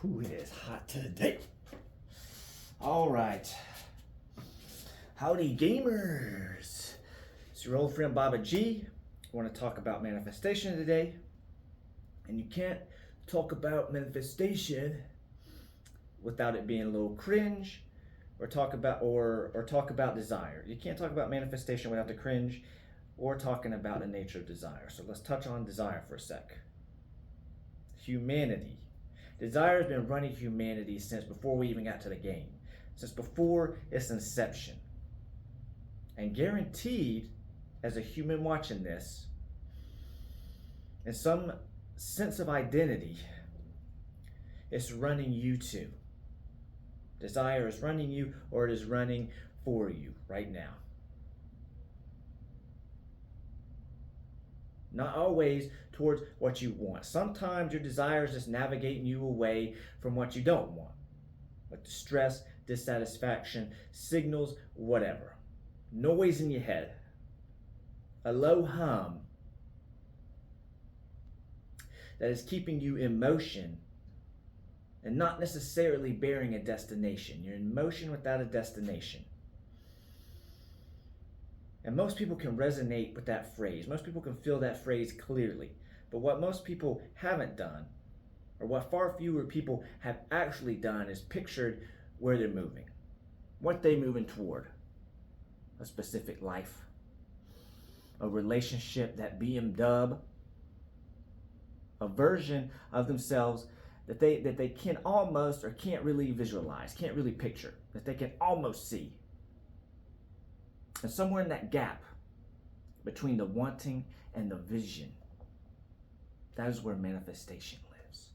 Ooh, it is hot today. All right. Howdy, gamers. It's your old friend Baba G. I want to talk about manifestation today. And you can't talk about manifestation without it being a little cringe or talk about desire. You can't talk about manifestation without the cringe or talking about the nature of desire. So let's touch on desire for a sec. Humanity. Desire has been running humanity since before we even got to the game, since before its inception. And guaranteed, as a human watching this, in some sense of identity, it's running you too. Desire is running you, or it is running for you right now. Not always towards what you want. Sometimes your desire is just navigating you away from what you don't want. Like distress, dissatisfaction, signals, whatever. Noise in your head. A low hum that is keeping you in motion and not necessarily bearing a destination. You're in motion without a destination. And most people can resonate with that phrase. Most people can feel that phrase clearly. But what most people haven't done, or what far fewer people have actually done, is pictured where they're moving. What they're moving toward. A specific life. A relationship, that BMW. A version of themselves that they can almost or can't really visualize, can't really picture, that they can almost see. And somewhere in that gap between the wanting and the vision, that is where manifestation lives.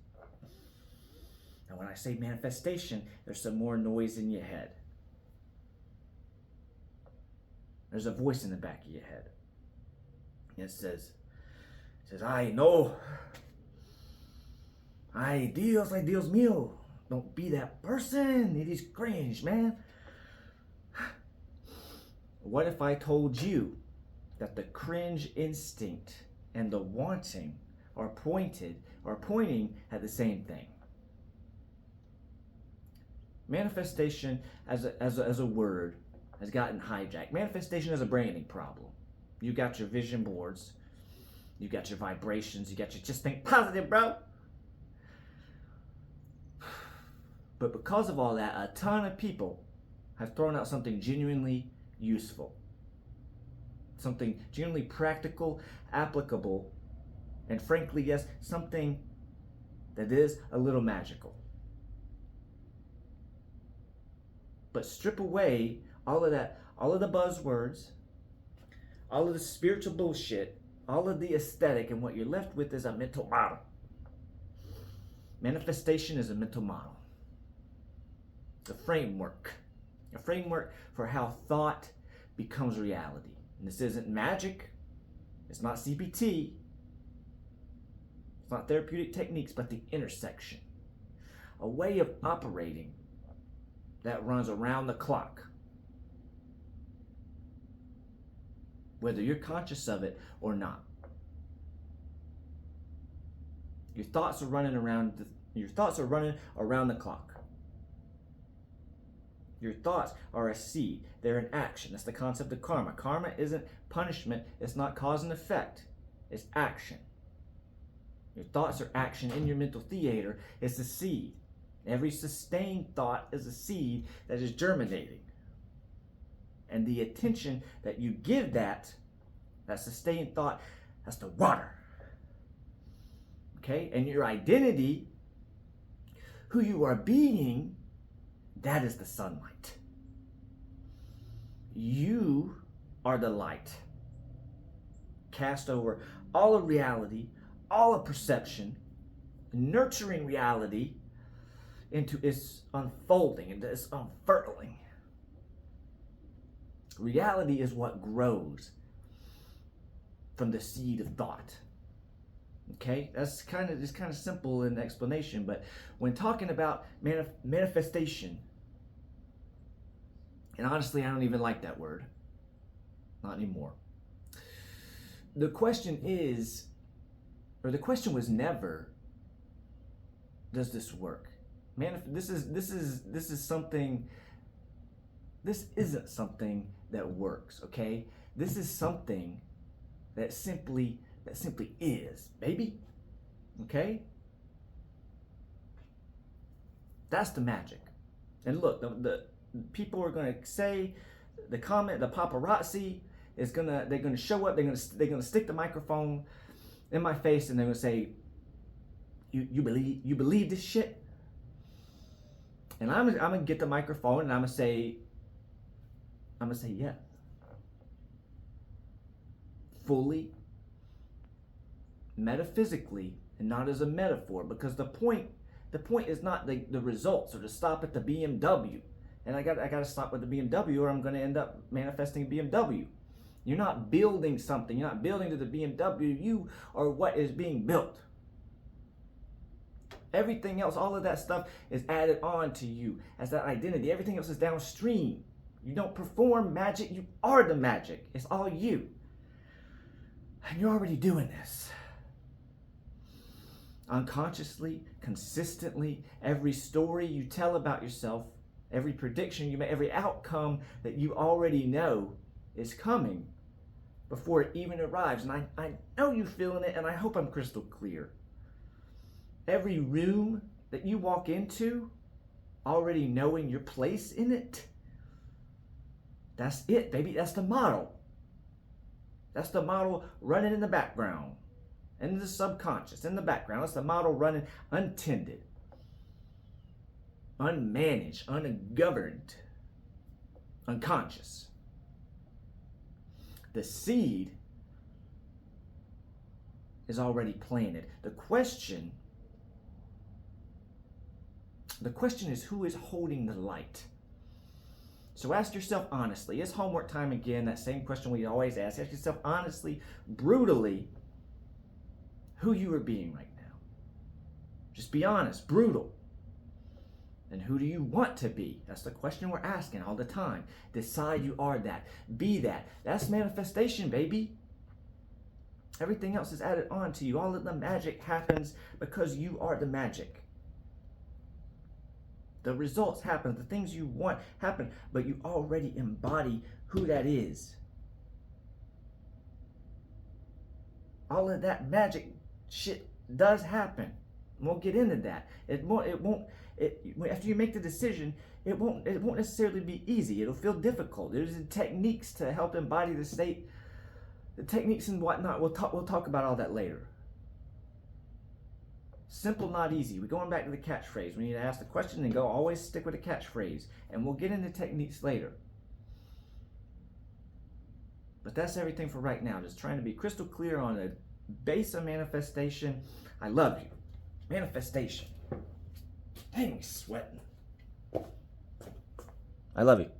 And when I say manifestation, there's some more noise in your head. There's a voice in the back of your head. And it says, I know. Ay, Dios mío. Don't be that person. It is cringe, man. What if I told you that the cringe instinct and the wanting are pointing at the same thing? Manifestation as a word has gotten hijacked. Manifestation is a branding problem. You got your vision boards, you got your vibrations, you got your just think positive, bro. But because of all that, a ton of people have thrown out something genuinely useful, something genuinely practical, applicable, and frankly, yes, something that is a little magical. But strip away all of that, all of the buzzwords, all of the spiritual bullshit, all of the aesthetic, and what you're left with is a mental model. Manifestation is a mental model. It's a framework for how thought becomes reality. And this isn't magic. It's not CBT. It's not therapeutic techniques, but the intersection. A way of operating that runs around the clock. Whether you're conscious of it or not. Your thoughts are running around the clock. Your thoughts are a seed. They're an action. That's the concept of karma. Karma isn't punishment. It's not cause and effect. It's action. Your thoughts are action in your mental theater. It's a seed. Every sustained thought is a seed that is germinating. And the attention that you give that sustained thought, has to water. Okay? And your identity, who you are being, that is the sunlight. You are the light cast over all of reality, all of perception, nurturing reality into its unfolding, into its unfurling. Reality is what grows from the seed of thought. Okay, that's kind of simple in explanation, but when talking about manifestation, and honestly, I don't even like that word, not anymore. The question was never, does this work? Man, this is something. This isn't something that works. Okay, this is something that simply is, baby. Okay, that's the magic. And look, the people are gonna say, the paparazzi they're gonna show up. They're gonna stick the microphone in my face, and they're gonna say, you believe this shit? And I'm gonna get the microphone, and I'm gonna say yes, fully, metaphysically, and not as a metaphor, because the point is not the results or to stop at the BMW. And I got to stop with the BMW, or I'm going to end up manifesting BMW. You're not building something. You're not building to the BMW. You are what is being built. Everything else, all of that stuff is added on to you as that identity. Everything else is downstream. You don't perform magic. You are the magic. It's all you. And you're already doing this. Unconsciously, consistently, every story you tell about yourself, every prediction you make, every outcome that you already know is coming before it even arrives. And I know you're feeling it, and I hope I'm crystal clear. Every room that you walk into, already knowing your place in it, that's it, baby. That's the model. That's the model running in the background, in the subconscious, in the background. That's the model running untended, unmanaged, ungoverned, unconscious. The seed is already planted. The question is, who is holding the light? So ask yourself honestly. It's homework time again, that same question we always ask. Ask yourself honestly, brutally, who you are being right now. Just be honest, brutal. And who do you want to be? That's the question we're asking all the time. Decide you are that. Be that. That's manifestation, baby. Everything else is added on to you. All of the magic happens because you are the magic. The results happen. The things you want happen. But you already embody who that is. All of that magic shit does happen. We'll get into that. After you make the decision, it won't necessarily be easy. It'll feel difficult. There's techniques to help embody the state, the techniques and whatnot. We'll talk about all that later. Simple, not easy. We're going back to the catchphrase. We need to ask the question and go. Always stick with the catchphrase, and we'll get into techniques later. But that's everything for right now. Just trying to be crystal clear on the base of manifestation. I love you. Manifestation. Dang, sweating. I love you.